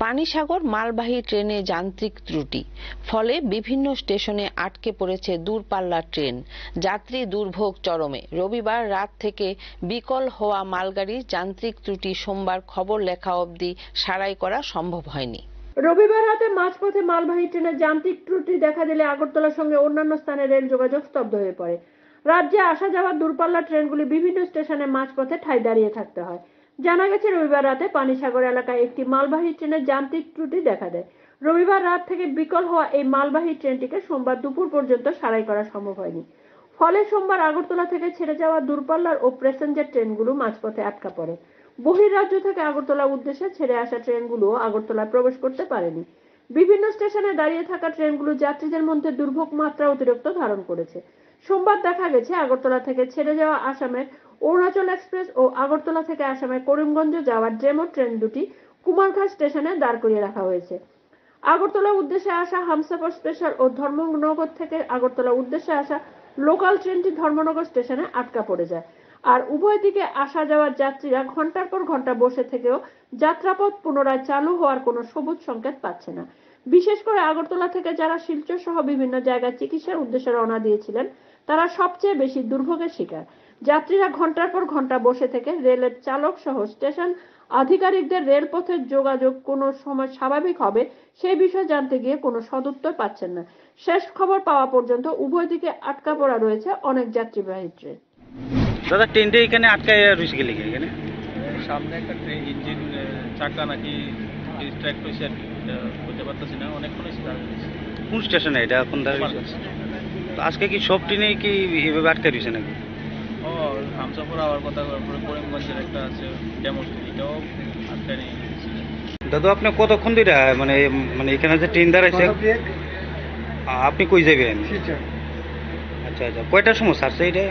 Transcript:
পানিসাগর মালবাহী ট্রেনে যান্ত্রিক ত্রুটি, ফলে বিভিন্ন স্টেশনে আটকে পড়েছে দূরপাল্লার ট্রেন। যাত্রী দুর্ভোগ চরমে। রবিবার রাত থেকে বিকল হওয়া মালগাড়ির যান্ত্রিক ত্রুটি সোমবার খবর লেখা অবধি সারাই করা সম্ভব হয়নি। রবিবার রাতে মাঝপথে মালবাহী ট্রেনের যান্ত্রিক ত্রুটি দেখা দিলে আগরতলার সঙ্গে অন্যান্য স্থানে রেল যোগাযোগ স্তব্ধ হয়ে পড়ে। রাজ্যে আসা যাওয়া দূরপাল্লা ট্রেনগুলি বিভিন্ন স্টেশনে মাঝপথে ঠাঁই দাঁড়িয়ে থাকতে হয়। জানা গেছে, রবিবার রাতে পানিসাগর এলাকায় একটি মালবাহী ট্রেনের যান্ত্রিক ত্রুটি দেখা দেয়। রবিবার রাত থেকে বিকল হওয়া এই মালবাহী ট্রেনটিকে সোমবার দুপুর পর্যন্ত সারাই করা সম্ভব হয়নি। ফলে সোমবার আগরতলা থেকে ছেড়ে যাওয়া দূরপাল্লার ও প্যাসেঞ্জার ট্রেনগুলো মাঝপথে আটকা পড়ে। বহির্রাজ্য থেকে আগরতলা উদ্দেশ্যে ছেড়ে আসা ট্রেনগুলো আগরতলায় প্রবেশ করতে পারেনি। বিভিন্ন স্টেশনে দাঁড়িয়ে থাকা ট্রেনগুলো যাত্রীদের মধ্যে দুর্ভোগ মাত্রা অতিরিক্ত ধারণ করেছে। সোমবার দেখা গেছে, আগরতলা থেকে ছেড়ে যাওয়া আসামের অরুণাচল এক্সপ্রেস ও আগরতলা থেকে আসামের করিমগঞ্জ যাওয়ার ডেমো ট্রেন দুটি কুমারঘাট স্টেশনে দাঁড় করিয়ে রাখা হয়েছে। আগরতলা উদ্দেশ্যে আসা হামসফর স্পেশাল ও ধর্মনগর থেকে আগরতলা উদ্দেশ্যে আসা লোকাল ট্রেনটি ধর্মনগর স্টেশনে আটকা পড়ে যায়। আর উভয় দিকে আসা যাওয়ার যাত্রীরা ঘন্টার পর ঘন্টা বসে থেকেও যাত্রাপথ পুনরায় চালু হওয়ার কোনো সবুজ সংকেত পাচ্ছে না। বিশেষ করে আগরতলা থেকে যারা শিলচর সহ বিভিন্ন জায়গায় চিকিৎসার উদ্দেশ্যে রওনা দিয়েছিলেন, তারা সবচেয়ে বেশি দুর্ভোগের শিকার। যাত্রীরা ঘন্টার পর ঘন্টা বসে থেকে রেলের চালক সহ স্টেশন আধিকারিকদের রেলপথের যোগাযোগ কোনো সময় স্বাভাবিক হবে সেই বিষয়ে জানতে গিয়ে কোনো সদুত্তর পাচ্ছেন না। শেষ খবর পাওয়া পর্যন্ত উভয় দিকে আটকা পড়া রয়েছে অনেক যাত্রীবাহী ট্রেন। দাদা, ট্রেনটা এখানে আটকায় রয়েছে গেলে এখানে সামনে একটা ট্রেন ইঞ্জিন চাকা নাকি ডিস্ট্র্যাক্ট হয়েছে, বুঝতে পারতেছি না। অনেকক্ষণ কোন স্টেশনে এটা এখন দাঁড়িয়ে আছে? তো আজকে কি সব ট্রেনে কি এভাবে আটকে রয়েছে নাকি? ও হামসাপুর আওয়ার কথা, তারপরে করিমগঞ্জের একটা আছে ডেমো ট্রেন, এটাও আটকায় নিয়ে গেছে। দাদা, আপনি কতক্ষণ ধরে মানে মানে এখানে যে ট্রেন দাঁড়াইছে, আপনি কই যাবেন? আচ্ছা আচ্ছা, কয়টার সময় ছাড়ছে এটা?